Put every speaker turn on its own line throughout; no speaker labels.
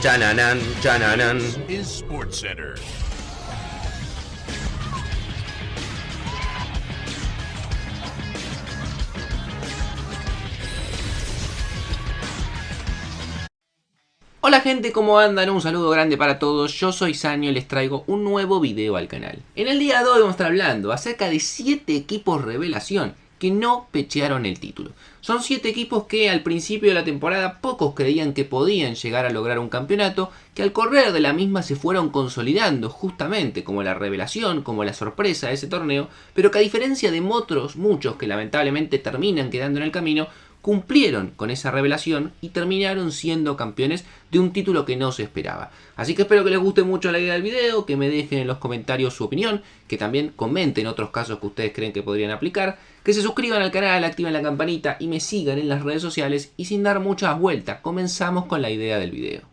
Chananan, chananan.
Is SportsCenter.
Hola gente, ¿cómo andan? Un saludo grande para todos, yo soy Sanio y les traigo un nuevo video al canal. En el día de hoy vamos a estar hablando acerca de 7 equipos revelación que no pechearon el título. Son 7 equipos que al principio de la temporada pocos creían que podían llegar a lograr un campeonato, que al correr de la misma se fueron consolidando justamente como la revelación, como la sorpresa de ese torneo, pero que a diferencia de otros muchos que lamentablemente terminan quedando en el camino, cumplieron con esa revelación y terminaron siendo campeones de un título que no se esperaba. Así que espero que les guste mucho la idea del video, que me dejen en los comentarios su opinión, que también comenten otros casos que ustedes creen que podrían aplicar, que se suscriban al canal, activen la campanita y me sigan en las redes sociales. Y sin dar muchas vueltas, comenzamos con la idea del video.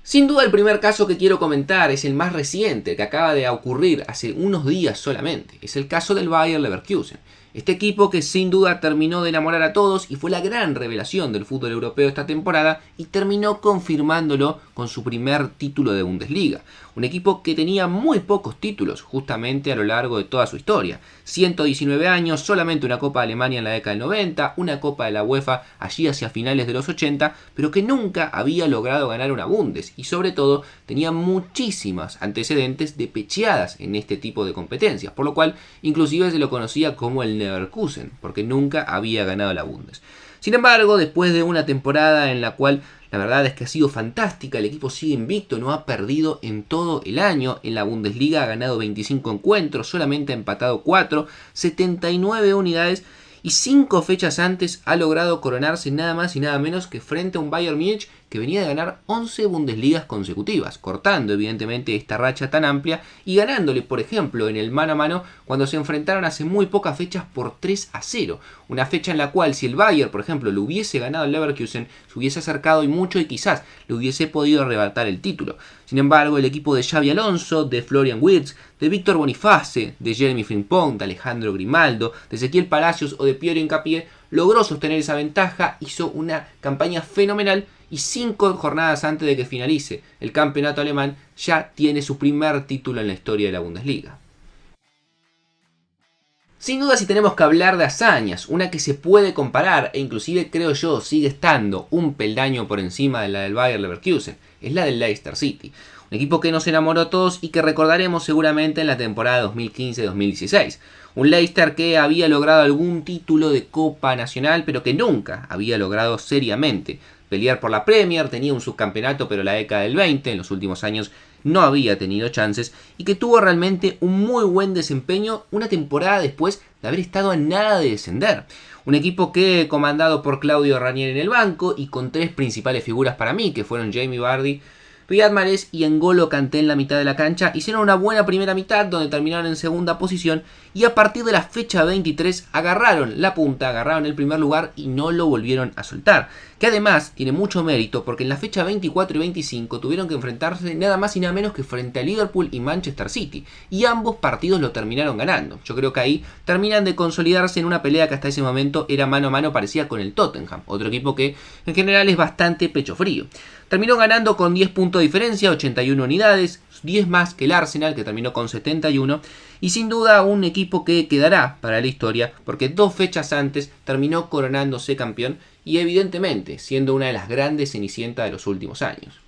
Sin duda el primer caso que quiero comentar es el más reciente, que acaba de ocurrir hace unos días solamente. Es el caso del Bayer Leverkusen. Este equipo que sin duda terminó de enamorar a todos y fue la gran revelación del fútbol europeo esta temporada y terminó confirmándolo con su primer título de Bundesliga. Un equipo que tenía muy pocos títulos justamente a lo largo de toda su historia. 119 años, solamente una Copa de Alemania en la década del 90, una Copa de la UEFA allí hacia finales de los 80, pero que nunca había logrado ganar una Bundes y sobre todo tenía muchísimos antecedentes de pecheadas en este tipo de competencias, por lo cual inclusive se lo conocía como el Leverkusen, porque nunca había ganado la Bundes. Sin embargo, después de una temporada en la cual la verdad es que ha sido fantástica, el equipo sigue invicto, no ha perdido en todo el año, en la Bundesliga ha ganado 25 encuentros, solamente ha empatado 4, 79 unidades y 5 fechas antes ha logrado coronarse nada más y nada menos que frente a un Bayern Múnich que venía de ganar 11 Bundesligas consecutivas, cortando evidentemente esta racha tan amplia y ganándole, por ejemplo, en el mano a mano cuando se enfrentaron hace muy pocas fechas por 3-0. Una fecha en la cual si el Bayern, por ejemplo, le hubiese ganado al Leverkusen, se hubiese acercado y mucho y quizás le hubiese podido arrebatar el título. Sin embargo, el equipo de Xabi Alonso, de Florian Wirtz, de Víctor Boniface, de Jeremy Frimpong, de Alejandro Grimaldo, de Ezequiel Palacios o de Piero Hincapié logró sostener esa ventaja, hizo una campaña fenomenal y 5 jornadas antes de que finalice el campeonato alemán ya tiene su primer título en la historia de la Bundesliga. Sin duda si tenemos que hablar de hazañas, una que se puede comparar e inclusive creo yo sigue estando un peldaño por encima de la del Bayer Leverkusen, es la del Leicester City. Un equipo que nos enamoró a todos y que recordaremos seguramente en la temporada 2015-2016. Un Leicester que había logrado algún título de Copa Nacional pero que nunca había logrado seriamente pelear por la Premier, tenía un subcampeonato pero la década del 20, en los últimos años no había tenido chances y que tuvo realmente un muy buen desempeño una temporada después de haber estado a nada de descender. Un equipo que comandado por Claudio Ranieri en el banco y con 3 principales figuras para mí que fueron Jamie Vardy, Riyad Mahrez y N'Golo Kanté en la mitad de la cancha hicieron una buena primera mitad donde terminaron en segunda posición y a partir de la fecha 23 agarraron la punta, agarraron el primer lugar y no lo volvieron a soltar. Que además tiene mucho mérito porque en la fecha 24 y 25 tuvieron que enfrentarse nada más y nada menos que frente a Liverpool y Manchester City y ambos partidos lo terminaron ganando. Yo creo que ahí terminan de consolidarse en una pelea que hasta ese momento era mano a mano parecida con el Tottenham, otro equipo que en general es bastante pecho frío. Terminó ganando con 10 puntos de diferencia, 81 unidades, 10 más que el Arsenal que terminó con 71 y sin duda un equipo que quedará para la historia porque 2 fechas antes terminó coronándose campeón y evidentemente siendo una de las grandes cenicientas de los últimos años.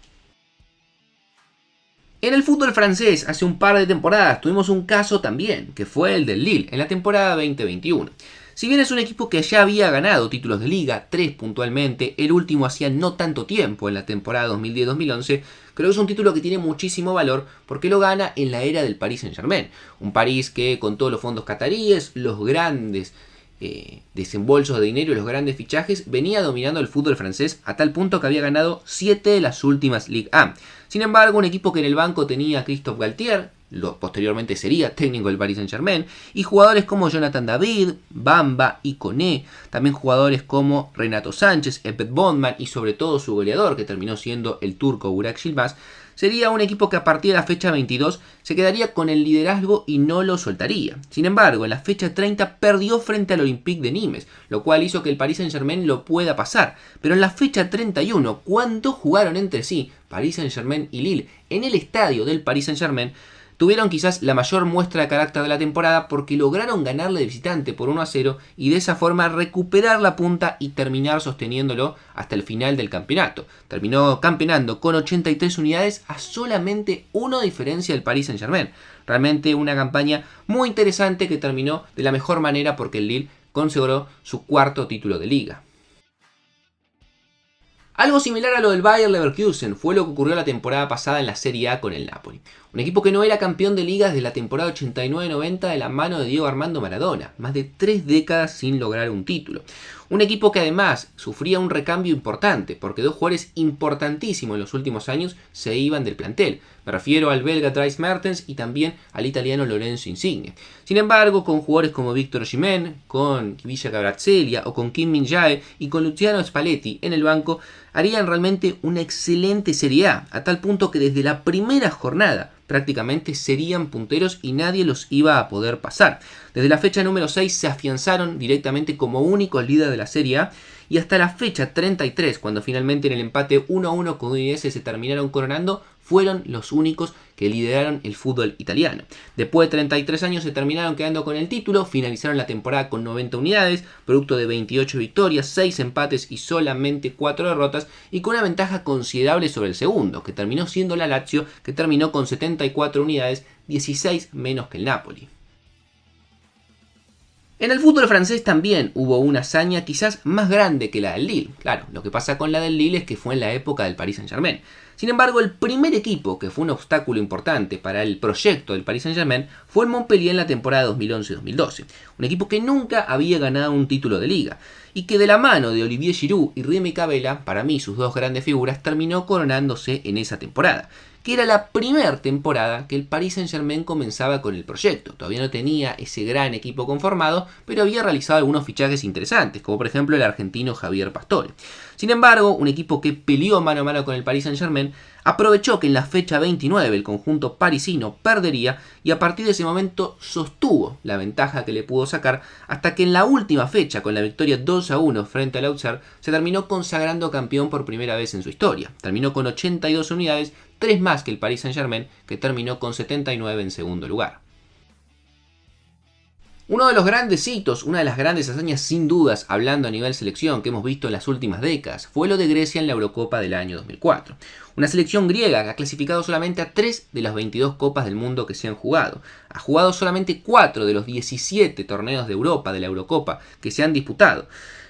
En el fútbol francés hace un par de temporadas tuvimos un caso también que fue el del Lille en la temporada 2021. Si bien es un equipo que ya había ganado títulos de liga, 3 puntualmente, el último hacía no tanto tiempo en la temporada 2010-2011, creo que es un título que tiene muchísimo valor porque lo gana en la era del Paris Saint-Germain. Un París que con todos los fondos cataríes, los grandes desembolsos de dinero y los grandes fichajes, venía dominando el fútbol francés a tal punto que había ganado 7 de las últimas Ligue 1. Sin embargo, un equipo que en el banco tenía a Christophe Galtier, posteriormente sería técnico del Paris Saint-Germain, y jugadores como Jonathan David, Bamba y Koné, también jugadores como Renato Sánchez, Epet Bondman y sobre todo su goleador, que terminó siendo el turco Burak Yilmaz, sería un equipo que a partir de la fecha 22 se quedaría con el liderazgo y no lo soltaría. Sin embargo, en la fecha 30 perdió frente al Olympique de Nimes, lo cual hizo que el Paris Saint-Germain lo pueda pasar. Pero en la fecha 31, cuando jugaron entre sí Paris Saint-Germain y Lille en el estadio del Paris Saint-Germain, tuvieron quizás la mayor muestra de carácter de la temporada porque lograron ganarle de visitante por 1-0 y de esa forma recuperar la punta y terminar sosteniéndolo hasta el final del campeonato. Terminó campeonando con 83 unidades a solamente una diferencia del Paris Saint-Germain. Realmente una campaña muy interesante que terminó de la mejor manera porque el Lille consiguió su cuarto título de liga. Algo similar a lo del Bayer Leverkusen fue lo que ocurrió la temporada pasada en la Serie A con el Napoli. Un equipo que no era campeón de liga desde la temporada 89-90 de la mano de Diego Armando Maradona, más de 3 décadas sin lograr un título. Un equipo que además sufría un recambio importante porque dos jugadores importantísimos en los últimos años se iban del plantel. Me refiero al belga Dries Mertens y también al italiano Lorenzo Insigne. Sin embargo, con jugadores como Víctor Osimhen, con Villa Kvaratskhelia o con Kim Min-jae y con Luciano Spalletti en el banco, harían realmente una excelente Serie A tal punto que desde la primera jornada prácticamente serían punteros y nadie los iba a poder pasar. Desde la fecha número 6 se afianzaron directamente como únicos líderes de la Serie A y hasta la fecha 33, cuando finalmente en el empate 1-1 con Udinese se terminaron coronando, fueron los únicos que lideraron el fútbol italiano. Después de 33 años se terminaron quedando con el título, finalizaron la temporada con 90 unidades, producto de 28 victorias, 6 empates y solamente 4 derrotas, y con una ventaja considerable sobre el segundo, que terminó siendo la Lazio, que terminó con 74 unidades, 16 menos que el Napoli. En el fútbol francés también hubo una hazaña quizás más grande que la del Lille. Claro, lo que pasa con la del Lille es que fue en la época del Paris Saint-Germain. Sin embargo, el primer equipo que fue un obstáculo importante para el proyecto del Paris Saint-Germain fue el Montpellier en la temporada 2011-2012. Un equipo que nunca había ganado un título de liga y que de la mano de Olivier Giroud y Remy Cabella, para mí sus dos grandes figuras, terminó coronándose en esa temporada, que era la primera temporada que el Paris Saint-Germain comenzaba con el proyecto. Todavía no tenía ese gran equipo conformado, pero había realizado algunos fichajes interesantes, como por ejemplo el argentino Javier Pastore. Sin embargo, un equipo que peleó mano a mano con el Paris Saint-Germain aprovechó que en la fecha 29 el conjunto parisino perdería y a partir de ese momento sostuvo la ventaja que le pudo sacar hasta que en la última fecha, con la victoria 2-1 frente al Auxerre, se terminó consagrando campeón por primera vez en su historia. Terminó con 82 unidades, 3 más que el Paris Saint-Germain, que terminó con 79 en segundo lugar. Uno de los grandes hitos, una de las grandes hazañas sin dudas, hablando a nivel selección, que hemos visto en las últimas décadas, fue lo de Grecia en la Eurocopa del año 2004. Una selección griega que ha clasificado solamente a 3 de las 22 copas del mundo que se han jugado. Ha jugado solamente 4 de los 17 torneos de Europa, de la Eurocopa, que se han disputado.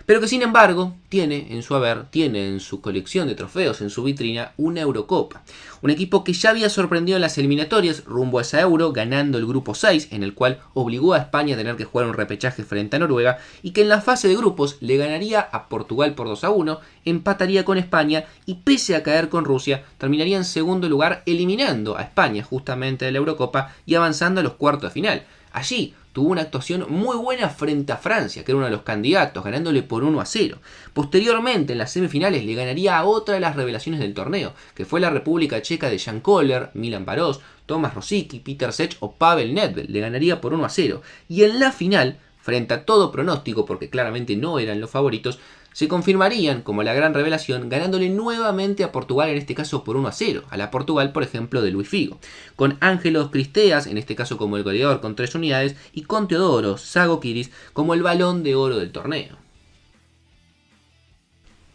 Pero que sin embargo tiene en su haber, tiene en su colección de trofeos, en su vitrina, una Eurocopa. Un equipo que ya había sorprendido en las eliminatorias rumbo a esa Euro, ganando el grupo 6, en el cual obligó a España a tener que jugar un repechaje frente a Noruega, y que en la fase de grupos le ganaría a Portugal por 2-1, empataría con España y pese a caer con Rusia, terminaría en segundo lugar eliminando a España justamente de la Eurocopa y avanzando a los cuartos de final. Allí tuvo una actuación muy buena frente a Francia, que era uno de los candidatos, ganándole por 1-0. Posteriormente, en las semifinales, le ganaría a otra de las revelaciones del torneo, que fue la República Checa de Jan Koller, Milan Baros, Tomáš Rosický, Peter Cech o Pavel Nedved. Le ganaría por 1-0. Y en la final, frente a todo pronóstico, porque claramente no eran los favoritos, se confirmarían como la gran revelación ganándole nuevamente a Portugal, en este caso por 1-0, a la Portugal por ejemplo de Luis Figo, con Ángelos Cristeas, en este caso como el goleador con 3 unidades, y con Teodoro Zagokiris como el balón de oro del torneo.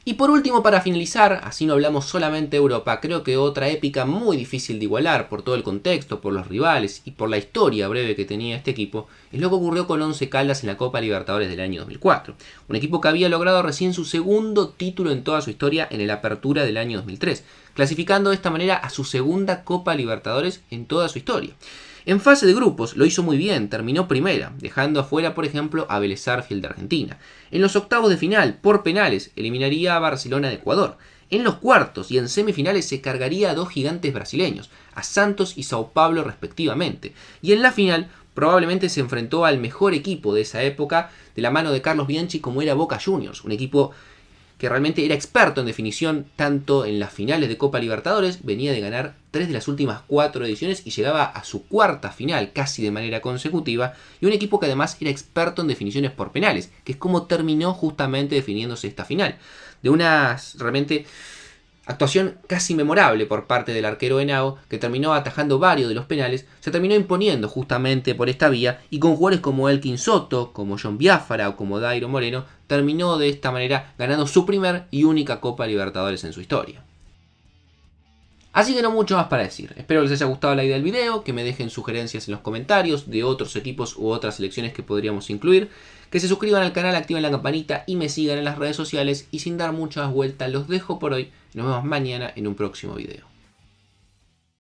Y por último, para finalizar, así no hablamos solamente de Europa, creo que otra épica muy difícil de igualar por todo el contexto, por los rivales y por la historia breve que tenía este equipo, es lo que ocurrió con Once Caldas en la Copa Libertadores del año 2004. Un equipo que había logrado recién su segundo título en toda su historia en el Apertura del año 2003, clasificando de esta manera a su segunda Copa Libertadores en toda su historia. En fase de grupos lo hizo muy bien, terminó primera, dejando afuera por ejemplo a Vélez Sarsfield de Argentina. En los octavos de final, por penales, eliminaría a Barcelona de Ecuador. En los cuartos y en semifinales se cargaría a dos gigantes brasileños, a Santos y Sao Paulo respectivamente. Y en la final probablemente se enfrentó al mejor equipo de esa época de la mano de Carlos Bianchi como era Boca Juniors, un equipo que realmente era experto en definición tanto en las finales de Copa Libertadores, venía de ganar 3 de las últimas 4 ediciones y llegaba a su cuarta final casi de manera consecutiva, y un equipo que además era experto en definiciones por penales, que es como terminó justamente definiéndose esta final. De una realmente actuación casi memorable por parte del arquero Henao, que terminó atajando varios de los penales, se terminó imponiendo justamente por esta vía, y con jugadores como Elkin Soto, como John Biafara o como Dairo Moreno, terminó de esta manera ganando su primer y única Copa Libertadores en su historia. Así que no mucho más para decir. Espero que les haya gustado la idea del video, que me dejen sugerencias en los comentarios de otros equipos u otras selecciones que podríamos incluir, que se suscriban al canal, activen la campanita y me sigan en las redes sociales, y sin dar muchas vueltas los dejo por hoy. Nos vemos mañana en un próximo video.